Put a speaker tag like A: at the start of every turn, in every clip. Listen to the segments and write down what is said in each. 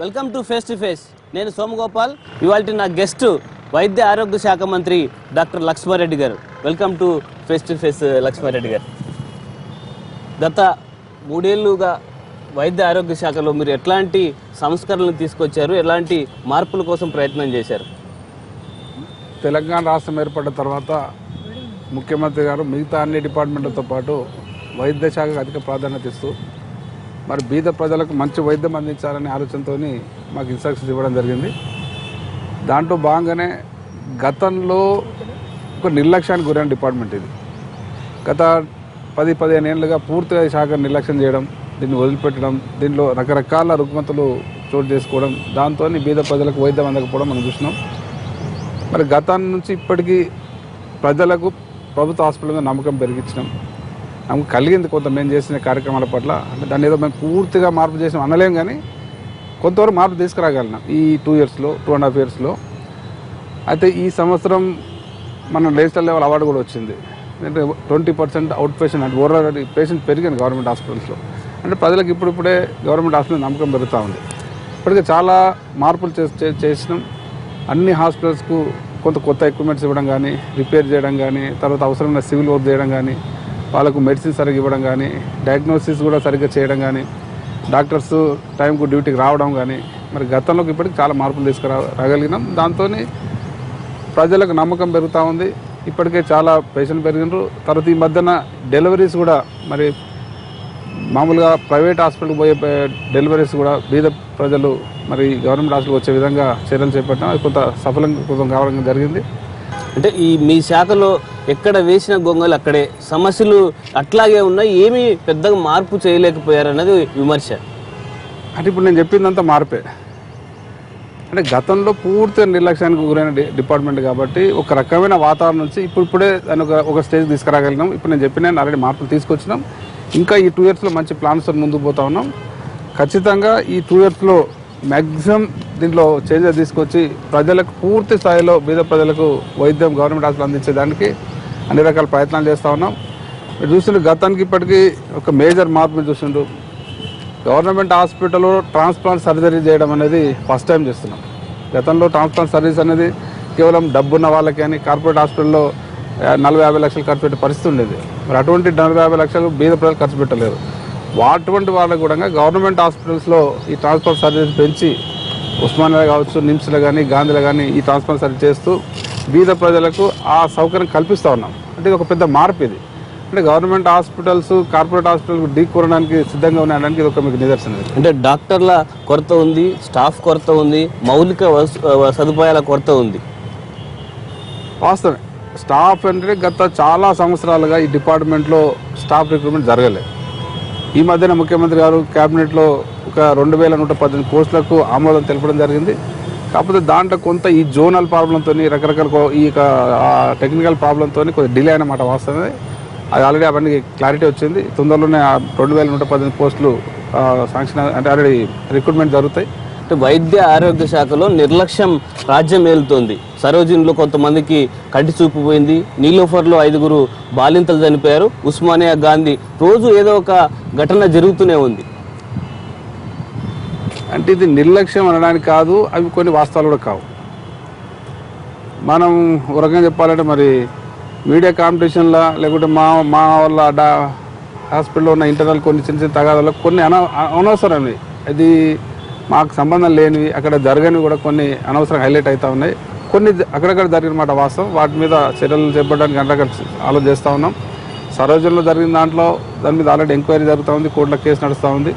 A: Welcome to face. నేను సోమగోపాల్. ఇవాళ నా గెస్ట్ వైద్య ఆరోగ్య శాఖ మంత్రి డాక్టర్ లక్ష్మారెడ్డి గారు. వెల్కమ్ టు ఫేస్ లక్ష్మారెడ్డి గారు. గత 3 ఏళ్లుగా వైద్య ఆరోగ్య శాఖలో మీరు ఎట్లాంటి సంస్కరణలు తీసుకొచ్చారు, ఎలాంటి మార్పుల కోసం ప్రయత్నం చేశారు?
B: తెలంగాణ రాష్ట్రం ఏర్పడిన తర్వాత ముఖ్యమంత్రి గారు మిగతా అన్ని డిపార్ట్మెంట్లతో పాటు వైద్య శాఖకు అధిక ప్రాధాన్యత ఇస్తూ మరి బీద ప్రజలకు మంచి వైద్యం అందించాలనే ఆలోచనతో మాకు ఇన్స్ట్రక్షన్స్ ఇవ్వడం జరిగింది. దాంట్లో భాగంగానే గతంలో ఒక నిర్లక్ష్యానికి గురైన డిపార్ట్మెంట్ ఇది. గత 10-15 ఏళ్ళుగా పూర్తిగా శాఖ నిర్లక్ష్యం చేయడం, దీన్ని వదిలిపెట్టడం, దీనిలో రకరకాల రుగ్మతలు చోటు చేసుకోవడం, దాంతో బీద ప్రజలకు వైద్యం అందకపోవడం మనం చూసినాం. మరి గతం నుంచి ఇప్పటికీ ప్రజలకు ప్రభుత్వ హాస్పిటల్ మీద నమ్మకం పెరిగించినాం. నమ్మకం కలిగింది కొంత మేము చేసిన కార్యక్రమాల పట్ల. అంటే దాన్ని ఏదో మేము పూర్తిగా మార్పు చేసినాం అనలేం, కానీ కొంతవరకు మార్పు తీసుకురాగలిగినాం ఈ 2.5 yearsలో. అయితే ఈ సంవత్సరం మన నేషనల్ లెవెల్ అవార్డు కూడా వచ్చింది. అంటే 20% అవుట్ పేషెంట్ అంటే ఓవరాల్ పేషెంట్ పెరిగింది గవర్నమెంట్ హాస్పిటల్స్లో. అంటే ప్రజలకు ఇప్పుడిప్పుడే గవర్నమెంట్ హాస్పిటల్ నమ్మకం పెరుగుతూ ఉంది. ఇప్పటికే చాలా మార్పులు చేసినాం. అన్ని హాస్పిటల్స్కు కొత్త ఎక్విప్మెంట్స్ ఇవ్వడం కానీ, రిపేర్ చేయడం కానీ, తర్వాత అవసరమైన సివిల్ వర్క్ చేయడం కానీ, వాళ్ళకు మెడిసిన్ సరిగ్గా ఇవ్వడం కానీ, డయాగ్నోసిస్ కూడా సరిగ్గా చేయడం కానీ, డాక్టర్స్ టైంకు డ్యూటీకి రావడం కానీ, మరి గతంలోకి ఇప్పటికి చాలా మార్పులు తీసుకురాగలిగినాం. దాంతో ప్రజలకు నమ్మకం పెరుగుతూ ఉంది. ఇప్పటికే చాలా పేషెంట్ పెరిగినారు. తర్వాత ఈ మధ్యన డెలివరీస్ కూడా మరి మామూలుగా ప్రైవేట్ హాస్పిటల్కి పోయే డెలివరీస్ కూడా బీద ప్రజలు మరి గవర్నమెంట్ హాస్పిటల్కి వచ్చే విధంగా చర్యలు చేపట్టాం. అది కొంత సఫలం కావడం జరిగింది.
A: అంటే ఈ మీ శాఖలో ఎక్కడ వేసిన గొంగలు అక్కడే సమస్యలు అట్లాగే ఉన్నాయి, ఏమీ పెద్దగా మార్పు చేయలేకపోయారన్నది విమర్శ.
B: అంటే ఇప్పుడు నేను చెప్పిందంతా మార్పే. అంటే గతంలో పూర్తిగా నిర్లక్ష్యానికి గురైన డిపార్ట్మెంట్ కాబట్టి ఒక రకమైన వాతావరణం నుంచి ఇప్పుడే దాన్ని ఒక స్టేజ్ తీసుకురాగలిగినాం. ఇప్పుడు నేను చెప్పిన ఆల్రెడీ మార్పులు తీసుకొచ్చినాం. ఇంకా ఈ 2 yearsలో మంచి ప్లాన్స్ ముందుకు పోతా ఉన్నాం. ఖచ్చితంగా ఈ 2 yearsలో మ్యాక్సిమం దీంట్లో చేంజెస్ తీసుకొచ్చి ప్రజలకు పూర్తి స్థాయిలో బీద ప్రజలకు వైద్యం గవర్నమెంట్ హాస్పిటల్ అందించేదానికి అన్ని రకాల ప్రయత్నాలు చేస్తూ ఉన్నాం. మీరు చూస్తుంటే గతానికి ఇప్పటికీ ఒక మేజర్ మార్పు చూస్తుండ్రు. గవర్నమెంట్ హాస్పిటల్లో ట్రాన్స్ప్లాంట్ సర్జరీ చేయడం అనేది ఫస్ట్ టైం చేస్తున్నాం. గతంలో ట్రాన్స్ప్లాంట్ సర్జరీస్ అనేది కేవలం డబ్బున్న వాళ్ళకి అని కార్పొరేట్ హాస్పిటల్లో 40-50 లక్షలు ఖర్చు పెట్టే పరిస్థితి ఉండేది. మరి అటువంటి 40-50 లక్షలు బీద ప్రజలు ఖర్చు పెట్టలేరు. అటువంటి వాళ్ళకు కూడా గవర్నమెంట్ హాస్పిటల్స్లో ఈ ట్రాన్స్ప్లాంట్ సర్జరీ పెంచి ఉస్మానియా కావచ్చు, నిమ్స్లో కానీ, గాంధీలో కానీ ఈ ట్రాన్స్ప్లాంట్ సర్జరీ చేస్తూ బీద ప్రజలకు ఆ సౌకర్యం కల్పిస్తూ ఉన్నాం. అంటే ఇది ఒక పెద్ద మార్పు. ఇది అంటే గవర్నమెంట్ హాస్పిటల్స్ కార్పొరేట్ హాస్పిటల్స్ ఢీకొనడానికి సిద్ధంగా ఉండడానికి ఇది ఒక మీకు నిదర్శనం.
A: అంటే డాక్టర్ల కొరత ఉంది, స్టాఫ్ కొరత ఉంది, మౌలిక సదుపాయాల కొరత ఉంది.
B: వాస్తవమే. స్టాఫ్ అంటే గత చాలా సంవత్సరాలుగా ఈ డిపార్ట్మెంట్లో స్టాఫ్ రిక్రూట్మెంట్ జరగలేదు. ఈ మధ్యన ముఖ్యమంత్రి గారు క్యాబినెట్లో ఒక 2118 పోస్టులకు ఆమోదం తెలపడం జరిగింది. కాకపోతే దాంట్లో కొంత ఈ జోనల్ ప్రాబ్లంతో రకరకాల ఈ టెక్నికల్ ప్రాబ్లంతో కొంచెం డిలే అన్నమాట. వాస్తవమే. అది ఆల్రెడీ అవన్నీ క్లారిటీ వచ్చింది. తొందరలోనే 2118 పోస్టులు శాంక్షన్ అంటే ఆల్రెడీ రిక్రూట్మెంట్ జరుగుతాయి.
A: అంటే వైద్య ఆరోగ్య శాఖలో నిర్లక్ష్యం రాజ్యం ఏలుతోంది. సరోజిన్లో కొంతమందికి కంటి చూపు పోయింది, నీలోఫర్లో 5 బాలింతలు చనిపోయారు, ఉస్మానియా, గాంధీ రోజు ఏదో ఒక ఘటన జరుగుతూనే ఉంది.
B: అంటే ఇది నిర్లక్ష్యం అనడానికి కాదు, అవి కొన్ని వాస్తవాలు కూడా కావు. మనం ఒక రకంగా చెప్పాలంటే మరి మీడియా కాంపిటీషన్లా లేకుంటే మా వాళ్ళ హాస్పిటల్లో ఉన్న ఇంటర్నల్ కొన్ని చిన్న తగాదాలకు కొన్ని అనవసరమైనవి, అది మాకు సంబంధం లేనివి, అక్కడ జరగనివి కూడా కొన్ని అనవసరంగా హైలైట్ అవుతూ ఉన్నాయి. కొన్ని అక్కడక్కడ జరిగిన మాట వాస్తవం. వాటి మీద చర్యలు చేపట్టడానికి అక్కడ ఆలోచన చేస్తూ ఉన్నాం. సరోజన్లో జరిగిన దాని మీద ఆల్రెడీ ఎంక్వైరీ జరుగుతూ ఉంది, కోర్టులో కేసు నడుస్తూ ఉంది.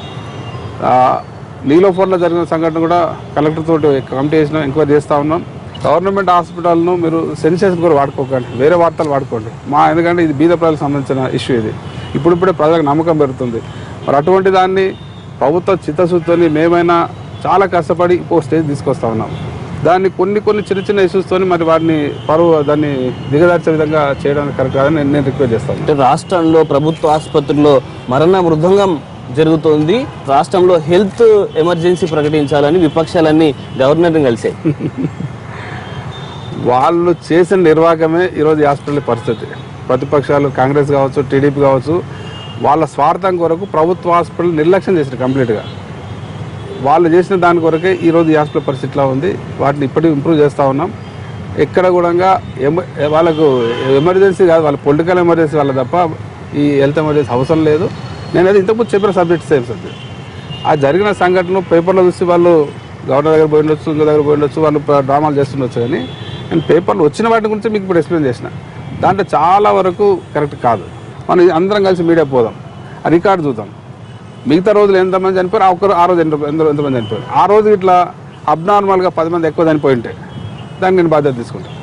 B: నీలోఫర్లో జరిగిన సంఘటన కూడా కలెక్టర్ తోటి కమిటీ చేసిన ఎంక్వైరీ చేస్తూ ఉన్నాం. గవర్నమెంట్ హాస్పిటల్ను మీరు సెన్సేషన్ కూడా వాడుకోకండి, వేరే వార్తలు వాడుకోండి. ఎందుకంటే ఇది బీద ప్రజలకు సంబంధించిన ఇష్యూ. ఇది ఇప్పుడిప్పుడే ప్రజలకు నమ్మకం పెరుగుతుంది. మరి అటువంటి దాన్ని ప్రభుత్వ చిత్తశుద్ధితో మేమైనా చాలా కష్టపడి ఇంకో స్టేజ్ తీసుకొస్తా ఉన్నాం. దాన్ని కొన్ని చిన్న ఇష్యూస్తో మరి వాటిని దాన్ని దిగదార్చే విధంగా చేయడానికి కరెక్ట్ కాదని నేను రిక్వెస్ట్ చేస్తాను.
A: అంటే రాష్ట్రంలో ప్రభుత్వ ఆసుపత్రుల్లో మరణ మృదంగం జరుగుతోంది. రాష్ట్రంలో హెల్త్ ఎమర్జెన్సీ ప్రకటించాలని విపక్షాలన్నీ గవర్నర్ని కలిసాయి.
B: వాళ్ళు చేసిన నిర్వాహకమే ఈరోజు హాస్పిటల్ పరిస్థితి. ప్రతిపక్షాలు కాంగ్రెస్ కావచ్చు, టీడీపీ కావచ్చు, వాళ్ళ స్వార్థం కొరకు ప్రభుత్వ హాస్పిటల్ నిర్లక్ష్యం చేశారు కంప్లీట్గా. వాళ్ళు చేసిన దాని కొరకే ఈరోజు ఈ హాస్పిటల్ పరిస్థితిలో ఉంది. వాటిని ఇప్పటికీ ఇంప్రూవ్ చేస్తూ ఉన్నాం. ఎక్కడ కూడా వాళ్ళకు ఎమర్జెన్సీ కాదు, వాళ్ళ పొలిటికల్ ఎమర్జెన్సీ వాళ్ళ తప్ప ఈ హెల్త్ ఎమర్జెన్సీ అవసరం లేదు. నేను అది ఇంతకుముందు చెప్పిన సబ్జెక్ట్ సేమ్ సబ్జెక్ట్. ఆ జరిగిన సంఘటనలు పేపర్లో చూసి వాళ్ళు గవర్నర్ దగ్గర పోయి ఉండొచ్చు, ఇంకో దగ్గర పోయి ఉండొచ్చు, వాళ్ళు డ్రామాలు చేస్తుండొచ్చు. కానీ నేను పేపర్లో వచ్చిన వాటి గురించి మీకు ఇప్పుడు ఎక్స్ప్లెయిన్ చేసిన. దాంట్లో చాలా వరకు కరెక్ట్ కాదు. మనం అందరం కలిసి మీడియా పోదాం, ఆ రికార్డు చూద్దాం. మిగతా రోజులు ఎంతమంది చనిపోయారు, ఆ రోజు ఎంతమంది చనిపోయారు. ఆ రోజు ఇట్లా అబ్నార్మల్గా 10 మంది ఎక్కువ చనిపోయి ఉంటే దానికి నేను బాధ్యత తీసుకుంటాను.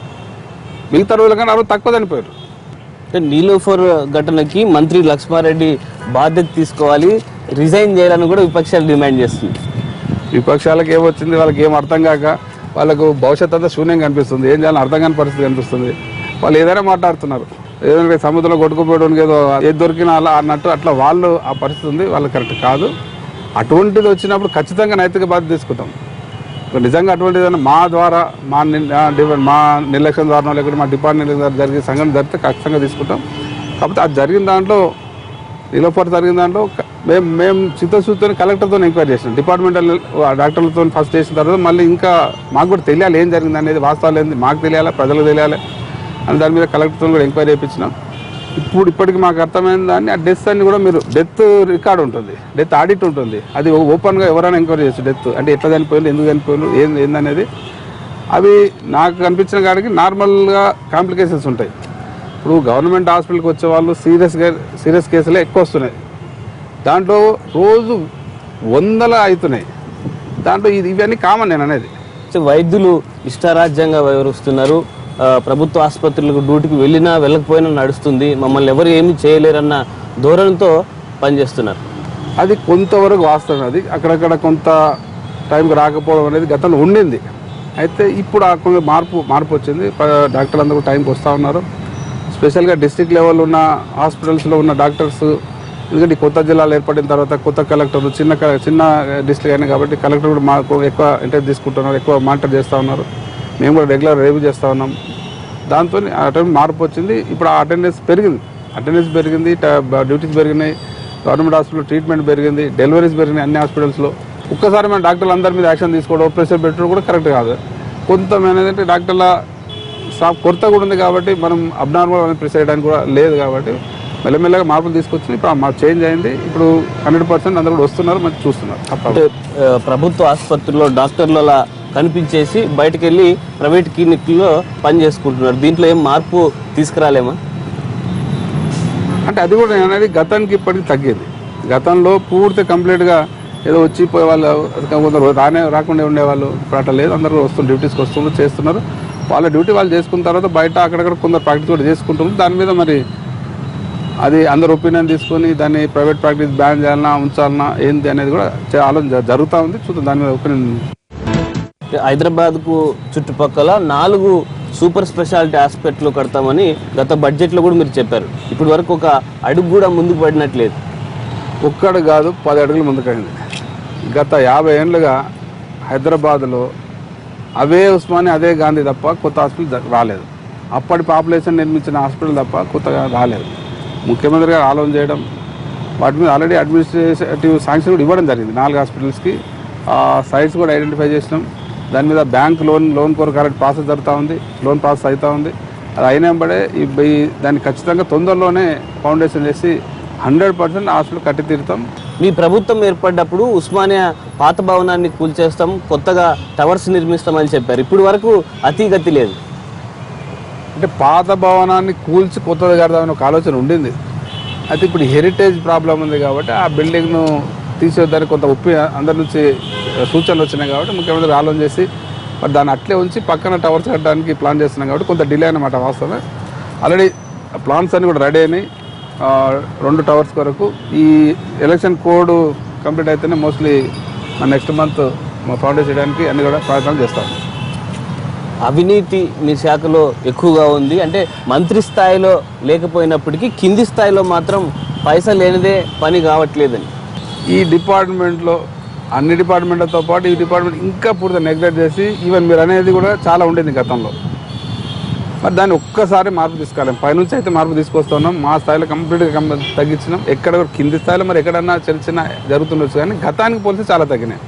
B: మిగతా రోజుల కానీ ఆ రోజు తక్కువ చనిపోయారు.
A: నీలోఫర్ ఘటనకి మంత్రి లక్ష్మారెడ్డి బాధ్యత తీసుకోవాలి, రిజైన్ చేయాలని కూడా విపక్షాలు డిమాండ్ చేస్తుంది.
B: విపక్షాలకు ఏమొచ్చింది, వాళ్ళకి ఏం అర్థం కాక వాళ్ళకు భవిష్యత్ అంతా శూన్యంగా కనిపిస్తుంది. ఏం చేయాలని అర్థం కాని పరిస్థితి కనిపిస్తుంది. వాళ్ళు ఏదైనా మాట్లాడుతున్నారు, ఏదైనా సముద్రంలో కొట్టుకుపోవడానికి ఏదో ఏది దొరికినా అలా అన్నట్టు అట్లా వాళ్ళు ఆ పరిస్థితి ఉంది. వాళ్ళు కరెక్ట్ కాదు. అటువంటిది వచ్చినప్పుడు ఖచ్చితంగా నైతిక బాధ్యత తీసుకుంటాం. నిజంగా అటువంటిది మా ద్వారా మా నిర్లక్ష్యం ద్వారా లేకపోతే మా డిపార్ట్మెంట్ ద్వారా జరిగే సంఘటన జరిగితే ఖచ్చితంగా తీసుకుంటాం. కాకపోతే అది జరిగిన దాంట్లో నీలోఫర్ జరిగిన దాంట్లో మేము చిత్తశుద్ధితో కలెక్టర్తో ఎంక్వైరీ చేసినాం. డిపార్ట్మెంటల్ డాక్టర్లతో ఫస్ట్ చేసిన తర్వాత మళ్ళీ ఇంకా మాకు కూడా తెలియాలి ఏం జరిగింది అనేది, వాస్తవాలు ఏంది మాకు తెలియాలి, ప్రజలకు తెలియాలి అని దాని మీద కలెక్టర్తో కూడా ఎంక్వైరీ చేయించినాం. ఇప్పటికి మాకు అర్థమైన దాన్ని ఆ డెత్ అన్ని కూడా మీరు డెత్ రికార్డు ఉంటుంది, డెత్ ఆడిట్ ఉంటుంది. అది ఓపెన్గా ఎవరైనా ఎంక్వైరీ చేయొచ్చు. డెత్ అంటే ఎట్లా చనిపోయారు, ఎందుకు చనిపోయారు, ఏందనేది. అవి నాకు కనిపించిన కాడికి నార్మల్గా కాంప్లికేషన్స్ ఉంటాయి. ఇప్పుడు గవర్నమెంట్ హాస్పిటల్కి వచ్చే వాళ్ళు సీరియస్ కేసులే ఎక్కువ వస్తున్నాయి. దాంట్లో రోజు 100 అవుతున్నాయి. దాంట్లో ఇవన్నీ కామన్ నేను అనేది.
A: వైద్యులు ఇష్టారాజ్యంగా వ్యవహరిస్తున్నారు. ప్రభుత్వ ఆసుపత్రులకు డ్యూటీకి వెళ్ళినా వెళ్ళకపోయినా నడుస్తుంది, మమ్మల్ని ఎవరు ఏమీ చేయలేరన్న ధోరణితో పనిచేస్తున్నారు.
B: అది కొంతవరకు వాస్తవం. అది అక్కడక్కడ కొంత టైంకి రాకపోవడం అనేది గతంలో ఉండింది. అయితే ఇప్పుడు కొంత మార్పు వచ్చింది. డాక్టర్లు అందరూ టైంకి వస్తూ ఉన్నారు. స్పెషల్గా డిస్ట్రిక్ట్ లెవెల్ ఉన్న హాస్పిటల్స్లో ఉన్న డాక్టర్స్, ఎందుకంటే కొత్త జిల్లాలు ఏర్పడిన తర్వాత కొత్త కలెక్టర్లు చిన్న డిస్ట్రిక్ట్ అయినా కాబట్టి కలెక్టర్ కూడా మాకు ఎక్కువ ఇంట్రెస్ట్ తీసుకుంటున్నారు, ఎక్కువ మానిటర్ చేస్తూ ఉన్నారు. మేము కూడా రెగ్యులర్ రివ్యూ చేస్తూ ఉన్నాం. దాంతో ఆ టైం మార్పు వచ్చింది. ఇప్పుడు ఆ అటెండెన్స్ పెరిగింది, డ్యూటీస్ పెరిగినాయి, గవర్నమెంట్ హాస్పిటల్ ట్రీట్మెంట్ పెరిగింది, డెలివరీస్ పెరిగినాయి అన్ని హాస్పిటల్స్లో. ఒక్కసారి మన డాక్టర్లు అందరి మీద యాక్షన్ తీసుకోవడం, ప్రెషర్ పెట్టడం కూడా కరెక్ట్ కాదు. కొంతమంది డాక్టర్ల స్టాఫ్ కొరత కూడా ఉంది కాబట్టి మనం అబ్నార్మల్ అని ప్రెస్ చేయడానికి కూడా లేదు. కాబట్టి మెల్లమెల్లగా మార్పులు తీసుకొచ్చి ఇప్పుడు మా చేంజ్ అయింది. ఇప్పుడు 100% అందరూ కూడా వస్తున్నారు, మంచి చూస్తున్నారు.
A: ప్రభుత్వ ఆసుపత్రుల్లో డాక్టర్ల కనిపించేసి బయటకు వెళ్ళి ప్రైవేట్ క్లినిక్లో పని చేసుకుంటున్నారు. దీంట్లో ఏం మార్పు తీసుకురాలేమా?
B: అంటే అది కూడా నేను అనేది గతానికి ఇప్పటికి తగ్గింది. గతంలో పూర్తి కంప్లీట్గా ఏదో వచ్చిపోయే వాళ్ళు కొందరు రాకుండా ఉండేవాళ్ళు. ఇప్పుడు అట్లా లేదు, అందరూ వస్తున్నారు, డ్యూటీస్కి వస్తున్నారు, చేస్తున్నారు. వాళ్ళ డ్యూటీ వాళ్ళు చేసుకున్న తర్వాత బయట అక్కడక్కడ కొందరు ప్రాక్టీస్ కూడా చేసుకుంటున్నారు. దాని మీద మరి అది అందరు ఒపీనియన్ తీసుకొని దాన్ని ప్రైవేట్ ప్రాక్టీస్ బ్యాన్ చేయాలన్నా ఉంచాలన్నా ఏంటి అనేది కూడా ఆలోచన జరుగుతూ ఉంది. చూద్దాం దాని మీద ఒపీనియన్.
A: హైదరాబాద్కు చుట్టుపక్కల 4 సూపర్ స్పెషాలిటీ హాస్పిటల్ కడతామని గత బడ్జెట్లో కూడా మీరు చెప్పారు. ఇప్పటి వరకు ఒక అడుగు కూడా ముందుకు పడినట్లేదు.
B: ఒక్కడు కాదు 10 అడుగులు ముందుకైంది. గత 50 ఏళ్ళుగా హైదరాబాద్లో అవే ఉస్మానియా, అదే గాంధీ తప్ప కొత్త హాస్పిటల్ రాలేదు. అప్పటి పాపులేషన్ నిర్మించిన హాస్పిటల్ తప్ప కొత్తగా రాలేదు. ముఖ్యమంత్రి గారు ఆలోచన చేయడం, వాటి మీద ఆల్రెడీ అడ్మినిస్ట్రేటివ్ శాంక్షన్ కూడా ఇవ్వడం జరిగింది 4 హాస్పిటల్స్కి. సైట్స్ కూడా ఐడెంటిఫై చేసినాం. దాని మీద బ్యాంక్ లోన్ కొరకు కరెక్ట్ ప్రాసెస్ జరుగుతూ ఉంది, లోన్ ప్రాసెస్ అవుతూ ఉంది. అది అయినప్పుడే దాన్ని ఖచ్చితంగా తొందరలోనే ఫౌండేషన్ చేసి 100% హాస్పిటల్ కట్టి తీరుతాం.
A: మీ ప్రభుత్వం ఏర్పడ్డప్పుడు ఉస్మానియా పాత భవనాన్ని కూల్చేస్తాం, కొత్తగా టవర్స్ నిర్మిస్తామని చెప్పారు. ఇప్పుడు వరకు అతిగతి లేదు.
B: అంటే పాత భవనాన్ని కూల్చి కొత్తది కడదామని ఒక ఆలోచన ఉండింది. అయితే ఇప్పుడు హెరిటేజ్ ప్రాబ్లం ఉంది కాబట్టి ఆ బిల్డింగ్ను తీసేద్దానికి కొంత అందరి నుంచి సూచనలు వచ్చినాయి. కాబట్టి ముఖ్యమంత్రి ఆలోచన చేసి మరి దాన్ని అట్లే ఉంచి పక్కన టవర్స్ కట్టడానికి ప్లాన్ చేస్తున్నాం. కాబట్టి కొంత డిలే అన్నమాట. వాస్తవమే ఆల్రెడీ ప్లాన్స్ అన్నీ కూడా రెడీ అయినాయి 2 టవర్స్ వరకు. ఈ ఎలక్షన్ కోడ్ కంప్లీట్ అయితేనే మోస్ట్లీ నెక్స్ట్ మంత్ మా ఫౌండేషన్ చేయడానికి అన్ని కూడా ప్రయత్నాలు చేస్తాం.
A: అవినీతి మీ శాఖలో ఎక్కువగా ఉంది. అంటే మంత్రి స్థాయిలో లేకపోయినప్పటికీ కింది స్థాయిలో మాత్రం పైసలు లేనిదే పని కావట్లేదని
B: ఈ డిపార్ట్మెంట్లో అన్ని డిపార్ట్మెంట్లతో పాటు ఈ డిపార్ట్మెంట్ ఇంకా పూర్తిగా నెగ్లెక్ట్ చేసి ఈవెన్ మీరు అనేది కూడా చాలా ఉండేది గతంలో. మరి దాన్ని ఒక్కసారి మార్పు తీసుకురాలేం. పైనుంచి అయితే మార్పు తీసుకొస్తున్నాం. మా స్థాయిలో కంప్లీట్గా తగ్గించినాం. ఎక్కడ కింది స్థాయిలో మరి ఎక్కడన్నా చిన్న జరుగుతుండొచ్చు, కానీ గతానికి పోలిస్తే చాలా తగ్గినాయి.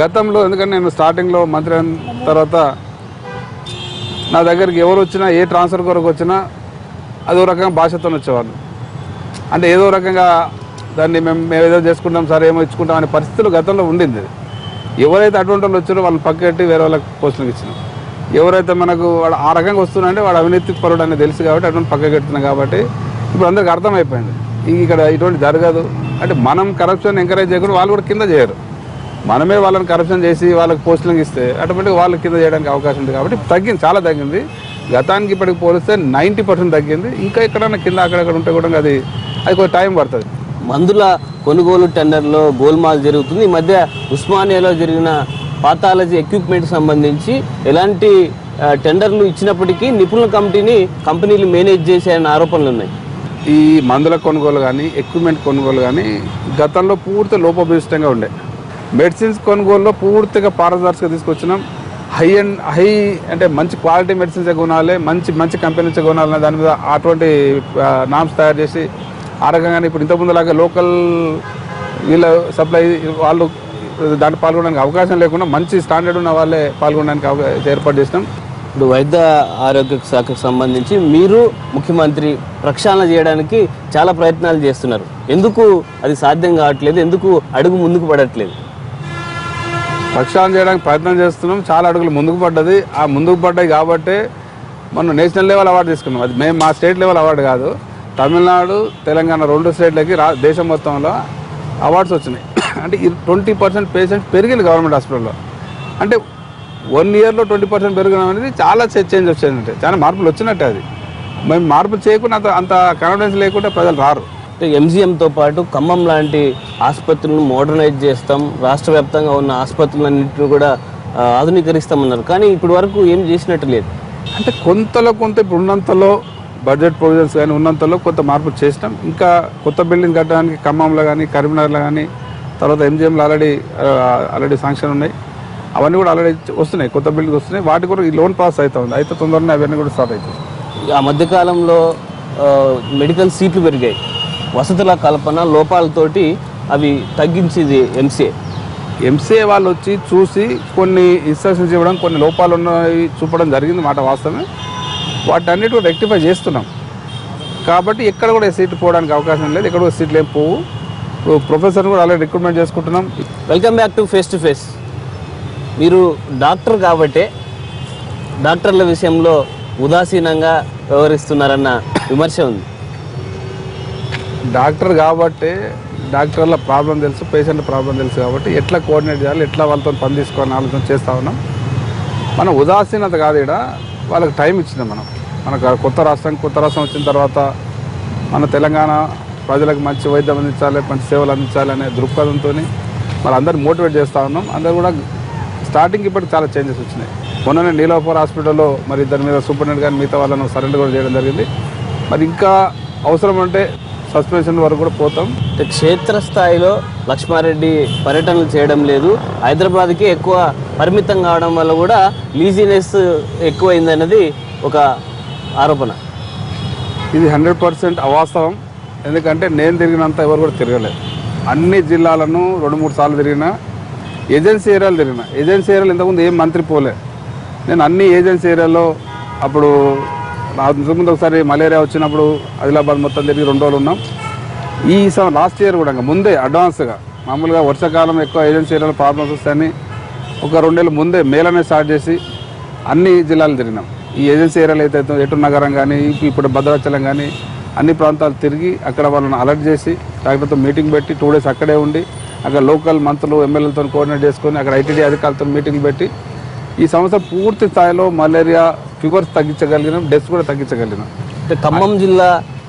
B: గతంలో ఎందుకంటే నేను స్టార్టింగ్లో మంత్రి అయిన తర్వాత నా దగ్గరికి ఎవరు వచ్చినా ఏ ట్రాన్స్ఫర్ కొరకు వచ్చినా అదో రకంగా భాషతో వచ్చేవాళ్ళు. అంటే ఏదో రకంగా దాన్ని మేము ఏదో చేసుకుంటాం సార్, ఏమో ఇచ్చుకుంటాం అనే పరిస్థితులు గతంలో ఉండింది. ఎవరైతే అటువంటి వాళ్ళు వచ్చారో వాళ్ళని పక్కట్టి వేరే వాళ్ళకి పోస్టులకు ఇచ్చినాం. ఎవరైతే మనకు వాడు ఆ రకంగా వస్తున్నారంటే వాడు అవినీతి పరుడు అనేది తెలుసు కాబట్టి అటువంటి పక్క కడుతున్నాం. కాబట్టి ఇప్పుడు అందరికి అర్థమైపోయింది ఇక్కడ ఇటువంటి జరగదు. అంటే మనం కరప్షన్ ఎంకరేజ్ చేయకుండా వాళ్ళు కూడా కింద చేయరు. మనమే వాళ్ళని కరప్షన్ చేసి వాళ్ళకి పోస్టులకు ఇస్తే ఆటోమేటిక్గా వాళ్ళకి కింద చేయడానికి అవకాశం ఉంది. కాబట్టి తగ్గింది, చాలా తగ్గింది. గతానికి ఇప్పటికి పోలిస్తే 90% తగ్గింది. ఇంకా ఎక్కడైనా కింద అక్కడక్కడ ఉంటే కూడా అది కొంచెం టైం పడుతుంది.
A: మందుల కొనుగోలు టెండర్లో గోల్మాల్ జరుగుతుంది. ఈ మధ్య ఉస్మానియాలో జరిగిన పాథాలజీ ఎక్విప్మెంట్కి సంబంధించి ఎలాంటి టెండర్లు ఇచ్చినప్పటికీ నిపుణుల కంపెనీలు మేనేజ్ చేశాయన్న ఆరోపణలు ఉన్నాయి.
B: ఈ మందుల కొనుగోలు కానీ ఎక్విప్మెంట్ కొనుగోలు కానీ గతంలో పూర్తి లోపభూయిష్టంగా ఉండే. మెడిసిన్స్ కొనుగోలులో పూర్తిగా పారదర్శకంగా తీసుకొచ్చినాం. హై అంటే మంచి క్వాలిటీ మెడిసిన్స్ కొనాలి, మంచి కంపెనీ నుంచి కొనాలనే దాని మీద అటువంటి నామ్స్ తయారు చేసి ఆ రకంగానే ఇప్పుడు ఇంతకుముందులాగా లోకల్ వీళ్ళ సప్లై వాళ్ళు దాంట్లో పాల్గొనడానికి అవకాశం లేకుండా మంచి స్టాండర్డ్ ఉన్న వాళ్ళే పాల్గొనడానికి ఏర్పాటు చేసినాం.
A: ఇప్పుడు వైద్య ఆరోగ్య శాఖకు సంబంధించి మీరు ముఖ్యమంత్రి ప్రక్షాళన చేయడానికి చాలా ప్రయత్నాలు చేస్తున్నారు. ఎందుకు అది సాధ్యం కావట్లేదు? ఎందుకు అడుగు ముందుకు పడట్లేదు?
B: ప్రక్షాళన చేయడానికి ప్రయత్నం చేస్తున్నాం. చాలా అడుగులు ముందుకు పడ్డది. ఆ ముందుకు పడ్డాయి కాబట్టి మనం నేషనల్ లెవెల్ అవార్డు తీసుకున్నాం. అది మేము మా స్టేట్ లెవెల్ అవార్డు కాదు. తమిళనాడు, తెలంగాణ 2 స్టేట్లకి దేశం మొత్తంలో అవార్డ్స్ వచ్చినాయి. అంటే 20% పేషెంట్స్ పెరిగింది గవర్నమెంట్ హాస్పిటల్లో. అంటే 1 ఇయర్లో 20% పెరగడం అనేది చాలా చేంజ్ వచ్చిందంటే చాలా మార్పులు వచ్చినట్టే. అది మేము మార్పులు చేయకుండా అంత కాన్ఫిడెన్స్ లేకుండా ప్రజలు రారు.
A: ఎంజీఎంతో పాటు ఖమ్మం లాంటి ఆసుపత్రులను మోడర్నైజ్ చేస్తాం, రాష్ట్ర వ్యాప్తంగా ఉన్న ఆసుపత్రులన్నింటినీ కూడా ఆధునీకరిస్తామన్నారు. కానీ ఇప్పటి వరకు ఏం చేసినట్టు లేదు.
B: అంటే కొంత ఇప్పుడు ఉన్నంతలో బడ్జెట్ ప్రొవిజన్స్ కానీ ఉన్నంతలో కొంత మార్పులు చేసినాం. ఇంకా కొత్త బిల్డింగ్ కట్టడానికి ఖమ్మంలో కానీ కరీంనగర్లో కానీ తర్వాత ఎంజీఎంలో ఆల్రెడీ శాంక్షన్ ఉన్నాయి. అవన్నీ కూడా ఆల్రెడీ వస్తున్నాయి, కొత్త బిల్డింగ్ వస్తున్నాయి. వాటి కూడా ఈ లోన్ పాస్ అవుతుంది. అయితే తొందరనే అవన్నీ కూడా స్టార్ట్ అవుతాయి.
A: ఆ మధ్యకాలంలో మెడికల్ సీట్లు పెరిగాయి. వసతుల కల్పన లోపాలతోటి అవి తగ్గించింది ఎంసీఏ
B: వాళ్ళు వచ్చి చూసి కొన్ని ఇన్స్ట్రక్షన్స్ ఇవ్వడం, కొన్ని లోపాలు ఉన్నాయి చూపడం జరిగింది మాట వాస్తవమే. వాటన్నిటి కూడా రెక్టిఫై చేస్తున్నాం. కాబట్టి ఎక్కడ కూడా సీట్లు పోవడానికి అవకాశం లేదు. ఎక్కడ కూడా సీట్లు ఏం పోవు. ప్రొఫెసర్ కూడా ఆల్రెడీ రిక్రూట్మెంట్ చేసుకుంటున్నాం.
A: Welcome back to face to face. మీరు డాక్టర్ కాబట్టే డాక్టర్ల విషయంలో ఉదాసీనంగా వ్యవహరిస్తున్నారన్న విమర్శ ఉంది.
B: డాక్టర్ కాబట్టి డాక్టర్ల ప్రాబ్లం తెలుసు, పేషెంట్ ప్రాబ్లం తెలుసు. కాబట్టి ఎట్లా కోఆర్డినేట్ చేయాలి, ఎట్లా వాళ్ళతో పని తీసుకోవాలని ఆలోచన చేస్తూ ఉన్నాం. మనం ఉదాసీనత కాదు, ఇక్కడ వాళ్ళకి టైం ఇచ్చినాం. మనకు కొత్త రాష్ట్రం వచ్చిన తర్వాత మన తెలంగాణ ప్రజలకు మంచి వైద్యం అందించాలి, మంచి సేవలు అందించాలి అనే దృక్పథంతో మరి అందరూ మోటివేట్ చేస్తూ ఉన్నాం. అందరూ కూడా స్టార్టింగ్ ఇప్పటికి చాలా చేంజెస్ వచ్చినాయి. మొన్ననే నీలోఫర్ హాస్పిటల్లో మరి ఇద్దరి మీద సూపరింటెండెంట్ కానీ మిగతా వాళ్ళను సరెండర్ కూడా చేయడం జరిగింది. మరి ఇంకా అవసరం అంటే సస్పెన్షన్ వరకు కూడా పోతాం.
A: క్షేత్రస్థాయిలో లక్ష్మారెడ్డి పర్యటనలు చేయడం లేదు. హైదరాబాద్కి ఎక్కువ పరిమితం కావడం వల్ల కూడా లీజినెస్ ఎక్కువైందన్నది ఒక ఆరోపణ.
B: ఇది 100% అవాస్తవం. ఎందుకంటే నేను తిరిగినంత ఎవరు కూడా తిరగలేదు. అన్ని జిల్లాలను 2-3 సార్లు తిరిగిన, ఏజెన్సీ ఏరియాలు తిరిగిన. ఏజెన్సీ ఏరియాలు ఇంతకుముందు ఏం మంత్రి పోలే. నేను అన్ని ఏజెన్సీ ఏరియాలో అప్పుడు ఇంతకుముందు ఒకసారి మలేరియా వచ్చినప్పుడు ఆదిలాబాద్ మొత్తం తిరిగి 2 రోజులు ఉన్నాం. ఈ లాస్ట్ ఇయర్ కూడా ముందే అడ్వాన్స్గా మామూలుగా వర్షాకాలం ఎక్కువ ఏజెన్సీ ఏరియాలో ప్రాబ్లమ్స్ వస్తాయని ఒక 2 నెలల ముందే మేళనే స్టార్ట్ చేసి అన్ని జిల్లాలు తిరిగినాం. ఈ ఏజెన్సీ ఏరియాలు అయితే ఎటు నగరం కానీ ఇప్పుడు భద్రాచలం కానీ అన్ని ప్రాంతాలు తిరిగి అక్కడ వాళ్ళని అలర్ట్ చేసి డాక్టర్తో మీటింగ్ పెట్టి 2 డేస్ అక్కడే ఉండి అక్కడ లోకల్ మంత్రులు ఎమ్మెల్యేలతో కోఆర్డినేట్ చేసుకొని అక్కడ ఐటీడీ అధికారులతో మీటింగ్ పెట్టి ఈ సంవత్సరం పూర్తి స్థాయిలో మలేరియా ఫీవర్స్ తగ్గించగలిగినాం, డెత్స్ కూడా తగ్గించగలిగినాం.
A: ఖమ్మం జిల్లా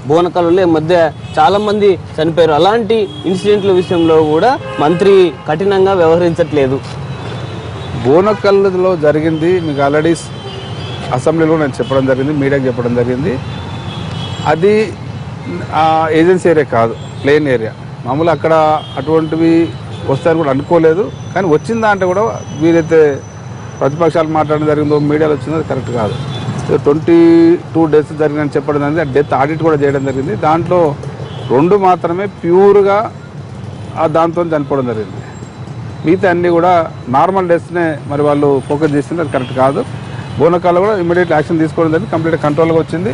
A: బోనకల్లో మధ్య చాలామంది చనిపోయారు. అలాంటి ఇన్సిడెంట్ల విషయంలో కూడా మంత్రి కఠినంగా వ్యవహరించట్లేదు.
B: బోనకల్లో జరిగింది మీకు ఆల్రెడీ అసెంబ్లీలో నేను చెప్పడం జరిగింది, మీడియాకి చెప్పడం జరిగింది. అది ఏజెన్సీ ఏరియా కాదు, ప్లేన్ ఏరియా. మామూలు అక్కడ అటువంటివి వస్తాయని కూడా అనుకోలేదు. కానీ వచ్చిందా అంటే కూడా వీరైతే ప్రతిపక్షాలు మాట్లాడడం జరిగిందో మీడియాలో వచ్చిందో అది కరెక్ట్ కాదు. 22 డెత్స్ జరిగిందని చెప్పడం జరిగింది. ఆ డెత్ ఆడిట్ కూడా చేయడం జరిగింది. దాంట్లో 2 మాత్రమే ప్యూర్గా దాంతో చనిపోవడం జరిగింది. మిగతా అన్నీ కూడా నార్మల్ డేస్నే మరి వాళ్ళు ఫోకస్ చేసింది, అది కరెక్ట్ కాదు. బోనకాల్లో కూడా ఇమీడియట్ యాక్షన్ తీసుకోవడం జరిగింది, కంప్లీట్గా కంట్రోల్గా వచ్చింది.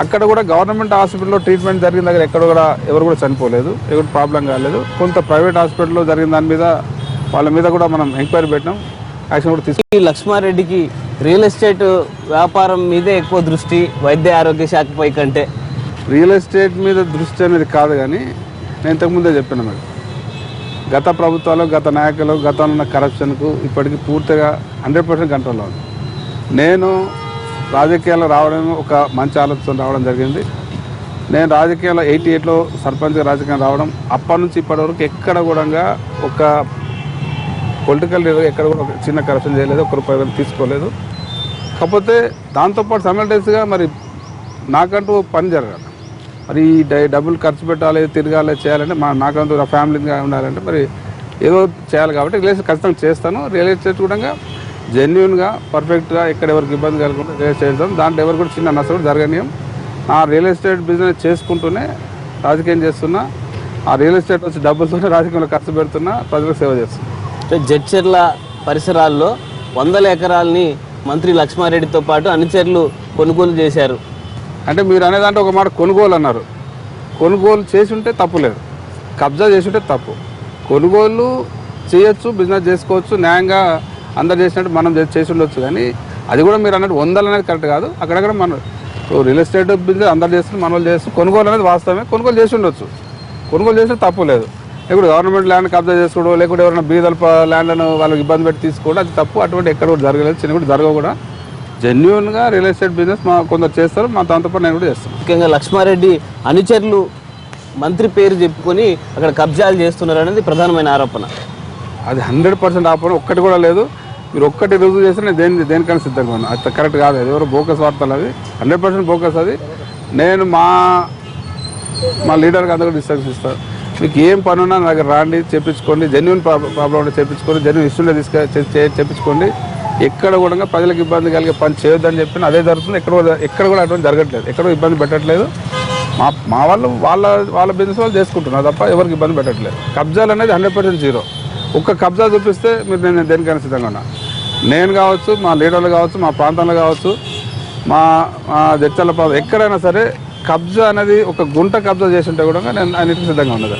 B: అక్కడ కూడా గవర్నమెంట్ హాస్పిటల్లో ట్రీట్మెంట్ జరిగిన దగ్గర ఎక్కడ కూడా ఎవరు కూడా చనిపోలేదు, ఎవరు ప్రాబ్లం కాలేదు. కొంత ప్రైవేట్ హాస్పిటల్లో జరిగిన దాని మీద వాళ్ళ మీద కూడా మనం ఎంక్వైరీ పెట్టినాం, యాక్షన్ కూడా తీసుకున్నాం.
A: లక్ష్మారెడ్డికి రియల్ ఎస్టేట్ వ్యాపారం మీదే ఎక్కువ దృష్టి వైద్య ఆరోగ్య శాఖపై కంటే.
B: రియల్ ఎస్టేట్ మీద దృష్టి అనేది కాదు, కానీ నేను ఇంతకుముందే చెప్పాను మేడం, గత ప్రభుత్వాలు, గత నాయకులు, గతంలో ఉన్న కరప్షన్కు ఇప్పటికీ పూర్తిగా 100% కంట్రోల్లో ఉంది. నేను రాజకీయాల్లో రావడం ఒక మంచి ఆలోచన రావడం జరిగింది. నేను రాజకీయాల్లో 88లో సర్పంచ్గా రాజకీయం రావడం, అప్పటి నుంచి ఇప్పటి వరకు ఎక్కడ కూడా ఒక పొలిటికల్ లీడర్ ఎక్కడ కూడా ఒక చిన్న కరప్షన్ చేయలేదు, ఒక రూపాయి తీసుకోలేదు. కాకపోతే దాంతోపాటు సైమల్టేనియస్గా మరి నాకంటూ పని జరగాలి, మరి ఈ డబ్బులు ఖర్చు పెట్టాలి, తిరగాలి, చేయాలంటే నాకంటూ నా ఫ్యామిలీగా ఉండాలంటే మరి ఏదో చేయాలి. కాబట్టి రియల్ ఎస్టేట్ ఖచ్చితంగా చేస్తాను. రియల్ ఎస్టేట్ కూడా జెన్యున్గా పర్ఫెక్ట్గా ఎక్కడ ఎవరికి ఇబ్బంది కలగకుండా రియల్ ఎస్టేట్ చేస్తాం. దాంట్లో ఎవరు కూడా చిన్న నష్టం కూడా జరగనీయం. ఆ రియల్ ఎస్టేట్ బిజినెస్ చేసుకుంటూనే రాజకీయం చేస్తున్నా, ఆ రియల్ ఎస్టేట్ వచ్చి డబ్బులతోనే రాజకీయంలో ఖర్చు పెడుతున్నా, ప్రజలకు సేవ చేస్తున్నా.
A: జడ్చర్ల పరిసరాల్లో 100 ఎకరాలని మంత్రి లక్ష్మారెడ్డితో పాటు అనుచరులు కొనుగోలు చేశారు.
B: అంటే మీరు అనేదాంటే ఒక మాట కొనుగోలు అన్నారు. కొనుగోలు చేసి ఉంటే తప్పు లేదు, కబ్జా చేసి ఉంటే తప్పు. కొనుగోలు చేయొచ్చు, బిజినెస్ చేసుకోవచ్చు, న్యాయంగా అందరు చేసినట్టు మనం చేసి ఉండొచ్చు. కానీ అది కూడా మీరు అన్నట్టు 100 అనేది కరెక్ట్ కాదు. అక్కడక్కడ మనం రియల్ ఎస్టేట్ బిజినెస్ అందరు చేస్తున్నారు, మన వాళ్ళు చేస్తారు. కొనుగోలు అనేది వాస్తవమే, కొనుగోలు చేసి ఉండొచ్చు, కొనుగోలు చేస్తే తప్పు లేదు. ఇప్పుడు గవర్నమెంట్ ల్యాండ్ కబ్జా చేసుకోవడం, లేకుంటే ఎవరైనా బీదల ల్యాండ్ను వాళ్ళకి ఇబ్బంది పెట్టి తీసుకోవడం అది తప్పు. అటువంటి ఎక్కడ కూడా జరగలేదు, చిన్న కూడా జరగవు కూడా. జెన్యున్గా రియల్ ఎస్టేట్ బిజినెస్ మా కొందరు చేస్తారు, మా దాంతోపాటు నేను కూడా చేస్తాను.
A: ముఖ్యంగా లక్ష్మారెడ్డి అనుచరులు మంత్రి పేరు చెప్పుకొని అక్కడ కబ్జాలు చేస్తున్నారు అనేది ప్రధానమైన ఆరోపణ.
B: అది 100% ఆరోపణ, ఒక్కటి కూడా లేదు. మీరు ఒక్కటి రుజువు చేస్తే నేను దేనికైనా సిద్ధంగా ఉన్నాను. అది కరెక్ట్ కాదు, అది ఎవరో బోకస్ వార్తలు, అది 100% బోకస్. అది నేను మా లీడర్కి అందరూ డిస్కస్ ఇస్తాను. మీకు ఏం పని ఉన్నా నా దగ్గర రాండి, చెప్పించుకోండి. జెన్యున్ ప్రాబ్లం ఉంటే చెప్పించుకోండి, జెన్యున్ ఇష్యూలో చెప్పించుకోండి. ఎక్కడ కూడా ప్రజలకు ఇబ్బంది కలిగే పని చేయొద్దని చెప్పిన అదే జరుగుతుంది. ఎక్కడ కూడా అటువంటి జరగట్లేదు, ఎక్కడ ఇబ్బంది పెట్టట్లేదు. మా వాళ్ళు వాళ్ళ బిజినెస్ వాళ్ళు చేసుకుంటున్నారు తప్ప ఎవరికి ఇబ్బంది పెట్టట్లేదు. కబ్జాలు అనేది 100% జీరో. ఒక్క కబ్జా చూపిస్తే మీరు నేను దేనికైనా సిద్ధంగా ఉన్నా. నేను కావచ్చు, మా లీడర్లు కావచ్చు, మా ప్రాంతంలో కావచ్చు, మా జడ్చర్ల ప్రాంతం ఎక్కడైనా సరే కబ్జా అనేది ఒక గుంట కబ్జా చేసి ఉంటే కూడా నేను అన్నిటికీ సిద్ధంగా ఉన్నది.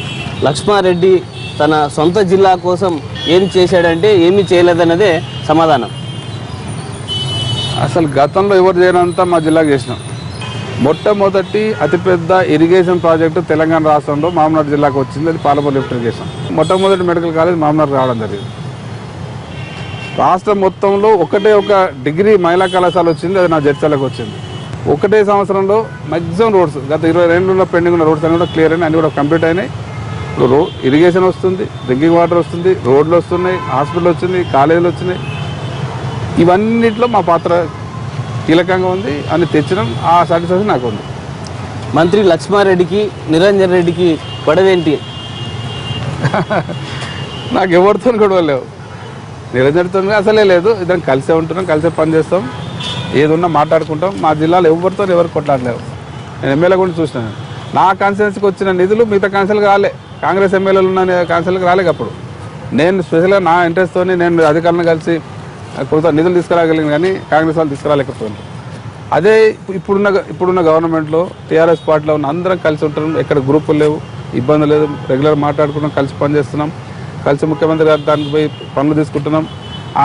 A: లక్ష్మారెడ్డి తన సొంత జిల్లా కోసం ఏం చేశాడంటే ఏమీ చేయలేదన్నదే సమాధానం.
B: అసలు గతంలో ఎవరు చేయనంతా మా జిల్లాకు చేసినాం. మొట్టమొదటి అతిపెద్ద ఇరిగేషన్ ప్రాజెక్టు తెలంగాణ రాష్ట్రంలో మామనాడు జిల్లాకు వచ్చింది, అది పాలమూరు లిఫ్ట్ ఇరిగేషన్. మొట్టమొదటి మెడికల్ కాలేజ్ మామనాడు రావడం జరిగింది. రాష్ట్రం మొత్తంలో ఒకటే ఒక డిగ్రీ మహిళా కళాశాల వచ్చింది, అది నా జడ్చర్లకు వచ్చింది. ఒకటే సంవత్సరంలో మ్యాక్సిమం రోడ్స్ గత 22 పెండింగ్ ఉన్న రోడ్స్ అన్నీ కూడా క్లియర్ అయినాయి, అన్నీ కూడా కంప్లీట్ అయినాయి. ఇప్పుడు ఇరిగేషన్ వస్తుంది, డ్రింకింగ్ వాటర్ వస్తుంది, రోడ్లు వస్తున్నాయి, హాస్పిటల్ వచ్చింది, కాలేజీలు వచ్చినాయి. ఇవన్నిట్లో మా పాత్ర కీలకంగా ఉంది అని తెచ్చడం, ఆ సాటిస్ఫాక్షన్ నాకు ఉంది.
A: మంత్రి లక్ష్మారెడ్డికి నిరంజన్ రెడ్డికి గొడవేంటి?
B: నాకు ఎవరితో గొడవ లేవు, నిరంజన్తో అసలే లేదు. ఇద్దరం కలిసే ఉంటున్నాం, కలిసే పని చేస్తాం, ఏదున్నా మాట్లాడుకుంటాం. మా జిల్లాలో ఎవరితో ఎవరు కొట్లాడలేవు. నేను ఎమ్మెల్యే కూడా చూసినాను. నా కాన్స్టిట్యున్సీకి వచ్చిన నిధులు మిగతా కాన్స్టిట్యూన్సీలకు రాలే, కాంగ్రెస్ ఎమ్మెల్యేలు ఉన్న కాన్స్టిట్యూన్సీలకు రాలేక. అప్పుడు నేను స్పెషల్గా నా ఇంట్రెస్ట్తో నేను అధికారులను కలిసి కొంత నిధులు తీసుకురాగలిగిన, కానీ కాంగ్రెస్ వాళ్ళు తీసుకురాలేకపోయింది. అదే ఇప్పుడున్న గవర్నమెంట్లో టీఆర్ఎస్ పార్టీలో ఉన్న అందరం కలిసి ఉంటున్నాం, ఎక్కడ గ్రూపులు లేవు, ఇబ్బంది లేదు, రెగ్యులర్ మాట్లాడుకుంటాం, కలిసి పనిచేస్తున్నాం, కలిసి ముఖ్యమంత్రి గారు దానికి పోయి పనులు తీసుకుంటున్నాం.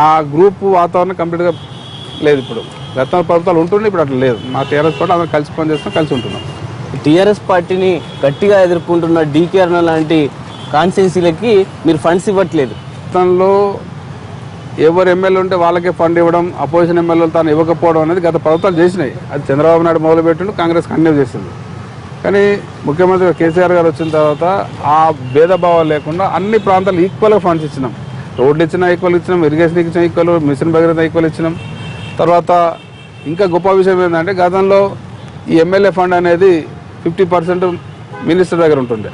B: ఆ గ్రూప్ వాతావరణం కంప్లీట్గా లేదు. ఇప్పుడు గత ప్రభుత్వాలు ఉంటుండే, ఇప్పుడు అట్లా లేదు. మా టీఆర్ఎస్ పార్టీ అందరం కలిసి పనిచేస్తున్నాం, కలిసి ఉంటున్నాం.
A: టీఆర్ఎస్ పార్టీని గట్టిగా ఎదుర్కొంటున్న డీకే అరుణ లాంటి కాన్స్టిట్యున్సీలకి మీరు ఫండ్స్ ఇవ్వట్లేదు.
B: గతంలో ఎవరు ఎమ్మెల్యే ఉంటే వాళ్ళకే ఫండ్ ఇవ్వడం, అపోజిషన్ ఎమ్మెల్యేలు తాను ఇవ్వకపోవడం అనేది గత ప్రభుత్వాలు చేసినాయి. అది చంద్రబాబు నాయుడు మొదలుపెట్టిండు, కాంగ్రెస్ కంటిన్యూ చేసింది. కానీ ముఖ్యమంత్రి కేసీఆర్ గారు వచ్చిన తర్వాత ఆ భేదభావాలు లేకుండా అన్ని ప్రాంతాలు ఈక్వల్గా ఫండ్స్ ఇచ్చినాం. రోడ్లు ఇచ్చినా ఈక్వల్ ఇచ్చినాం, ఇరిగేషన్ ఇచ్చినా ఈక్వల్, మిషన్ భగీరథ ఈక్వల్ ఇచ్చినాం. తర్వాత ఇంకా గొప్ప విషయం ఏంటంటే గతంలో ఈ ఎమ్మెల్యే ఫండ్ అనేది 50% మినిస్టర్ దగ్గర ఉంటుండే.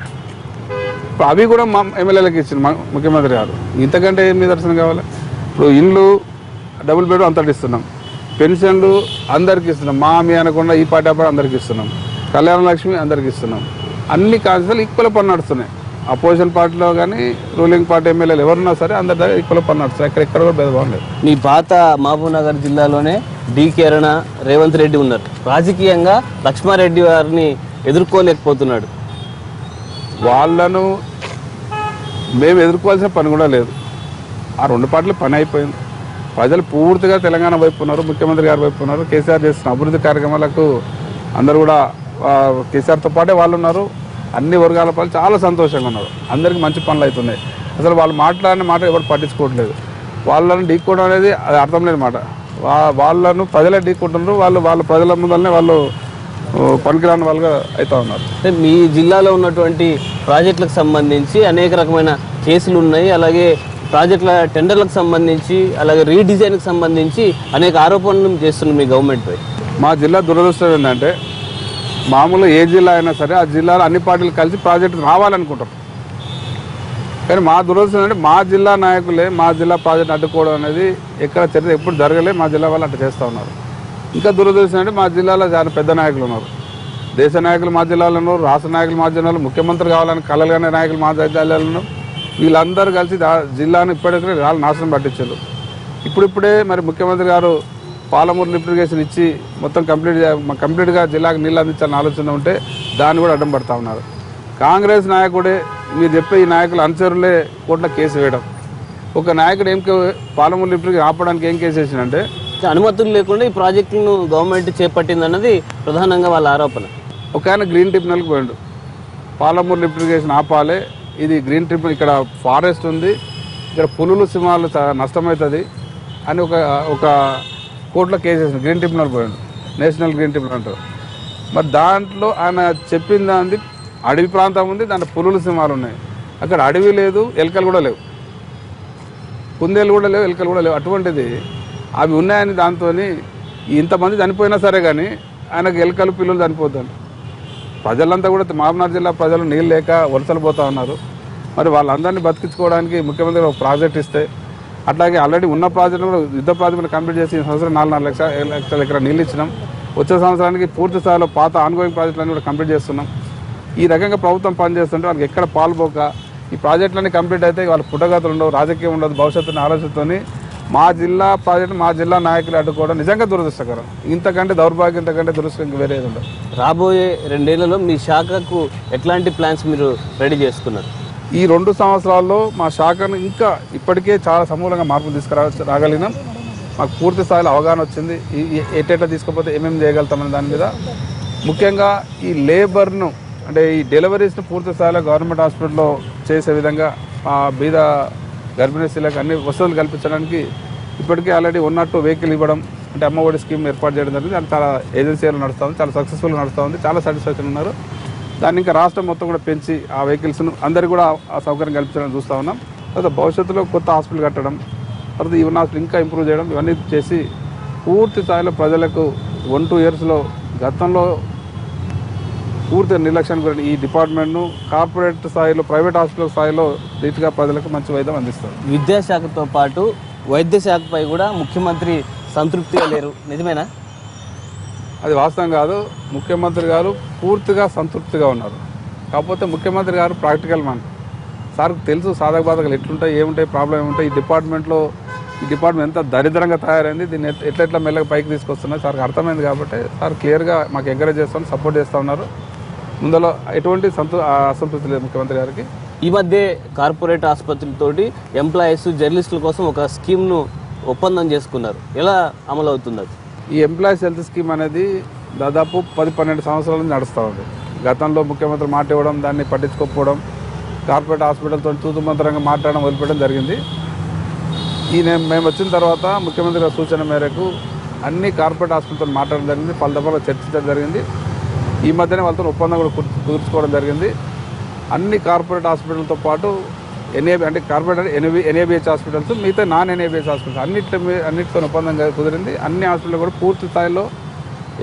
B: ఇప్పుడు అవి కూడా మా ఎమ్మెల్యేలకు ఇచ్చిన ముఖ్యమంత్రి గారు. ఇంతకంటే ఏం నిదర్శనం కావాలి? ఇప్పుడు ఇండ్లు డబుల్ బెడ్ అంతటి ఇస్తున్నాం, పెన్షన్లు అందరికి ఇస్తున్నాం, మా మీ అనకుండా ఈ పార్టీ అందరికి ఇస్తున్నాం, కళ్యాణ లక్ష్మి అందరికి ఇస్తున్నాం. అన్ని కాన్సెప్ట్లు ఈక్వల్ పని నడుస్తున్నాయి. అపోజిషన్ పార్టీలో కానీ రూలింగ్ పార్టీ ఎమ్మెల్యేలు ఎవరున్నా సరే అందరి దగ్గర ఈక్వల్ పని నడుస్తుంది. ఎక్కడ కూడా భేదభావం లేదు.
A: మీ పాత మహబూబ్ నగర్ జిల్లాలోనే కిరణ్, రేవంత్ రెడ్డి ఉన్నారు. రాజకీయంగా లక్ష్మారెడ్డి గారిని ఎదుర్కోలేకపోతున్నాడు.
B: వాళ్ళను మేము ఎదుర్కోవాల్సిన పని కూడా లేదు. ఆ రెండు పార్టీలు పని అయిపోయింది. ప్రజలు పూర్తిగా తెలంగాణ వైపు ఉన్నారు, ముఖ్యమంత్రి గారి వైపు ఉన్నారు. కేసీఆర్ చేస్తున్న అభివృద్ధి కార్యక్రమాలకు అందరూ కూడా కేసీఆర్తో పాటే వాళ్ళు ఉన్నారు. అన్ని వర్గాల పనులు చాలా సంతోషంగా ఉన్నారు. అందరికీ మంచి పనులు అవుతున్నాయి. అసలు వాళ్ళు మాట్లాడిన మాట ఎవరు పట్టించుకోవట్లేదు. వాళ్ళను ఢీక్కోవడం అనేది అది అర్థం లేని మాట. వాళ్ళను ప్రజలే ఢీక్కుంటున్నారు. వాళ్ళ ప్రజల ముందరనే వాళ్ళు పనికిరాని వాళ్ళుగా అవుతూ ఉన్నారు.
A: అంటే మీ జిల్లాలో ఉన్నటువంటి ప్రాజెక్టులకు సంబంధించి అనేక రకమైన కేసులు ఉన్నాయి. అలాగే ప్రాజెక్టుల టెండర్లకు సంబంధించి, అలాగే రీడిజైన్కి సంబంధించి అనేక ఆరోపణలు చేస్తున్నారు మీ గవర్నమెంట్పై.
B: మా జిల్లా దురదృష్టం ఏంటంటే మామూలుగా ఏ జిల్లా అయినా సరే ఆ జిల్లాలో అన్ని పార్టీలు కలిసి ప్రాజెక్టు రావాలనుకుంటారు. కానీ మా దురదృష్టం ఏంటంటే మా జిల్లా నాయకులే మా జిల్లా ప్రాజెక్టు అడ్డుకోవడం అనేది ఎక్కడ చరిత్ర ఎప్పుడు జరగలే. మా జిల్లా వాళ్ళు అట్లా చేస్తూ ఉన్నారు. ఇంకా దురదృష్టం అంటే మా జిల్లాలో చాలా పెద్ద నాయకులు ఉన్నారు. దేశ నాయకులు మా జిల్లాలో ఉన్నారు, రాష్ట్ర నాయకులు మా జిల్లాలో, ముఖ్యమంత్రి కావాలని కలలుగానే నాయకులు మా జిల్లాలో ఉన్నారు. వీళ్ళందరూ కలిసి జిల్లాను ఇప్పటికే వాళ్ళు నాశనం పట్టించారు. ఇప్పుడిప్పుడే మరి ముఖ్యమంత్రి గారు పాలమూరు లిఫ్ట్ ఇరిగేషన్ ఇచ్చి మొత్తం కంప్లీట్గా జిల్లాకు నీళ్ళు అందించాలని ఆలోచన ఉంటే దాన్ని కూడా అడ్డం పడతా ఉన్నారు. కాంగ్రెస్ నాయకుడే మీరు చెప్పే ఈ నాయకులు అనుచరులే కోర్టులో కేసు వేయడం. ఒక నాయకుడు పాలమూరు లిఫ్ట్ ఆపడానికి ఏం కేసు వేసిందంటే
A: అనుమతులు లేకుండా ఈ ప్రాజెక్టులను గవర్నమెంట్ చేపట్టిందన్నది ప్రధానంగా వాళ్ళ ఆరోపణ.
B: ఒక ఆయన గ్రీన్ ట్రిబ్యునల్కి పోయిండు. పాలమూరు లిఫ్ట్ ఇరిగేషన్ ఆపాలి, ఇది గ్రీన్ ట్రిబ్యునల్, ఇక్కడ ఫారెస్ట్ ఉంది, ఇక్కడ పులులు సింహాలు నష్టమవుతుంది అని ఒక కోర్టులో కేసు వేసింది. గ్రీన్ ట్రిబ్యునల్ పోయిండు, నేషనల్ గ్రీన్ ట్రిబ్యునల్ అంటారు. మరి దాంట్లో ఆయన చెప్పిన దాన్ని అడవి ప్రాంతం ఉంది, దాంట్లో పులులు సింహాలు ఉన్నాయి. అక్కడ అడవి లేదు, ఎలుకలు కూడా లేవు, కుందేలు కూడా లేవు, ఎలుకలు కూడా లేవు. అటువంటిది అవి ఉన్నాయని దాంతో ఇంతమంది చనిపోయినా సరే కానీ ఆయనకు ఎలుకలు పిల్లలు చనిపోతాను. ప్రజలంతా కూడా మహబూబ్నగర్ జిల్లా ప్రజలు నీళ్ళు లేక వలసలు పోతూ ఉన్నారు. మరి వాళ్ళందరినీ బతికించుకోవడానికి ముఖ్యమంత్రి ఒక ప్రాజెక్ట్ ఇస్తే, అట్లాగే ఆల్రెడీ ఉన్న ప్రాజెక్టులు కూడా యుద్ధ ప్రాజెక్టులు కంప్లీట్ చేసి ఈ సంవత్సరం 4 లక్షల ఎకరాల నీళ్ళు ఇచ్చినాం. వచ్చే సంవత్సరానికి పూర్తి స్థాయిలో పాత ఆన్గోయింగ్ ప్రాజెక్టులన్నీ కూడా కంప్లీట్ చేస్తున్నాం. ఈ రకంగా ప్రభుత్వం పనిచేస్తుంటే వాళ్ళకి ఎక్కడ పాల్పోక ఈ ప్రాజెక్టులన్నీ కంప్లీట్ అయితే వాళ్ళ పుట్టగతులు ఉండవు, రాజకీయం ఉండదు, భవిష్యత్తుని ఆలోచనతోని మా జిల్లా ప్రాజెక్టు మా జిల్లా నాయకులు అడ్డుకోవడం నిజంగా దురదృష్టకరం. ఇంతకంటే దౌర్భాగ్యం, ఇంతకంటే దురదృష్టం వేరేది ఉండదు.
A: రాబోయే 2 ఏళ్లలో మీ శాఖకు ఎట్లాంటి ప్లాన్స్ మీరు రెడీ చేసుకున్నారు?
B: ఈ 2 సంవత్సరాల్లో మా శాఖను ఇంకా ఇప్పటికే చాలా సమూలంగా మార్పులు రాగలిగినాం. మాకు పూర్తి స్థాయిలో అవగాహన వచ్చింది. ఎట్టెట్లా తీసుకపోతే ఏమేమి చేయగలుగుతామనే దాని మీద. ముఖ్యంగా ఈ లేబర్ను అంటే ఈ డెలివరీస్ను పూర్తి స్థాయిలో గవర్నమెంట్ హాస్పిటల్లో చేసే విధంగా బీద గర్భిణీ స్త్రీలకు అన్ని వసతులు కల్పించడానికి ఇప్పటికే ఆల్రెడీ 102 వెహికల్ ఇవ్వడం, అంటే అమ్మఒడి స్కీమ్ ఏర్పాటు చేయడం జరిగింది. అది చాలా ఏజెన్సీలు నడుస్తూ ఉంది, చాలా సక్సెస్ఫుల్గా నడుస్తూ ఉంది, చాలా సాటిస్ఫాక్షన్ ఉన్నారు. దాన్ని ఇంకా రాష్ట్రం మొత్తం కూడా పెంచి ఆ వెహికల్స్ను అందరికీ కూడా ఆ సౌకర్యం కల్పించడం చూస్తూ ఉన్నాం. తర్వాత భవిష్యత్తులో కొత్త హాస్పిటల్ కట్టడం, తర్వాత ఈ ఉన్న హాస్పిటల్ ఇంకా ఇంప్రూవ్ చేయడం, ఇవన్నీ చేసి పూర్తి స్థాయిలో ప్రజలకు 1-2 ఇయర్స్లో గతంలో పూర్తి నిర్లక్ష్యానికి గురైన ఈ డిపార్ట్మెంట్ను కార్పొరేట్ స్థాయిలో, ప్రైవేట్ హాస్పిటల్ స్థాయిలో రీతిగా ప్రజలకు మంచి వైద్యం అందిస్తారు.
A: విద్యాశాఖతో పాటు వైద్య శాఖపై కూడా ముఖ్యమంత్రి సంతృప్తిగా లేరు, నిజమేనా?
B: అది వాస్తవం కాదు. ముఖ్యమంత్రి గారు పూర్తిగా సంతృప్తిగా ఉన్నారు. కాకపోతే ముఖ్యమంత్రి గారు ప్రాక్టికల్ మ్యాన్. సార్కి తెలుసు సాధక బాధకాలు ఎట్లుంటాయి, ఏముంటాయి, ప్రాబ్లం ఏముంటాయి, ఈ డిపార్ట్మెంట్ ఎంత దరిద్రంగా తయారైంది, దీన్ని ఎట్లా మెల్లగా పైకి తీసుకొస్తున్నారు సార్కి అర్థమైంది. కాబట్టి సార్ క్లియర్గా మాకు ఎంకరేజ్ చేస్తాను, సపోర్ట్ చేస్తూ ఉన్నారు. ముందులో ఎటువంటి అసంతృప్తి లేదు ముఖ్యమంత్రి గారికి.
A: ఈ మధ్య కార్పొరేట్ ఆసుపత్రులతోటి ఎంప్లాయీస్, జర్నలిస్టుల కోసం ఒక స్కీమ్ను ఒప్పందం చేసుకున్నారు. ఎలా అమలు అవుతుంది అది?
B: ఈ ఎంప్లాయీస్ హెల్త్ స్కీమ్ అనేది దాదాపు 10-12 సంవత్సరాల నుంచి నడుస్తూ ఉంది. గతంలో ముఖ్యమంత్రి మాట ఇవ్వడం, దాన్ని పట్టించుకోకపోవడం, కార్పొరేట్ హాస్పిటల్తో తూతుమంతరంగా మాట్లాడడం వదిలిపెట్టడం జరిగింది. మేము వచ్చిన తర్వాత ముఖ్యమంత్రి గారి సూచన మేరకు అన్ని కార్పొరేట్ హాస్పిటల్తో మాట్లాడడం జరిగింది, పలు దఫాలుగా చర్చించడం జరిగింది. ఈ మధ్యనే వాళ్ళతో ఒప్పందం కూడా కుదుర్చుకోవడం జరిగింది. అన్ని కార్పొరేట్ హాస్పిటల్తో పాటు కార్పొరేట్ ఎన్ఏబిహెచ్ హాస్పిటల్స్, మిగతా నాన్ ఎన్ఏబిహెచ్ హాస్పిటల్స్ అన్నిటితో ఒప్పందం కుదిరింది. అన్ని హాస్పిటల్ కూడా పూర్తి స్థాయిలో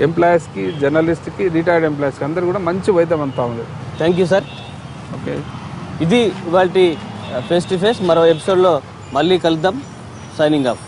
B: ఎంప్లాయీస్కి, జర్నలిస్ట్కి, రిటైర్డ్ ఎంప్లాయీస్కి అందరూ కూడా మంచి వైద్యం అంతా ఉంది.
A: Thank you sir.
B: ఓకే,
A: ఇది ఇవాళ ఫేస్ టు ఫేస్. మరో ఎపిసోడ్లో మళ్ళీ కలుద్దాం. Signing off.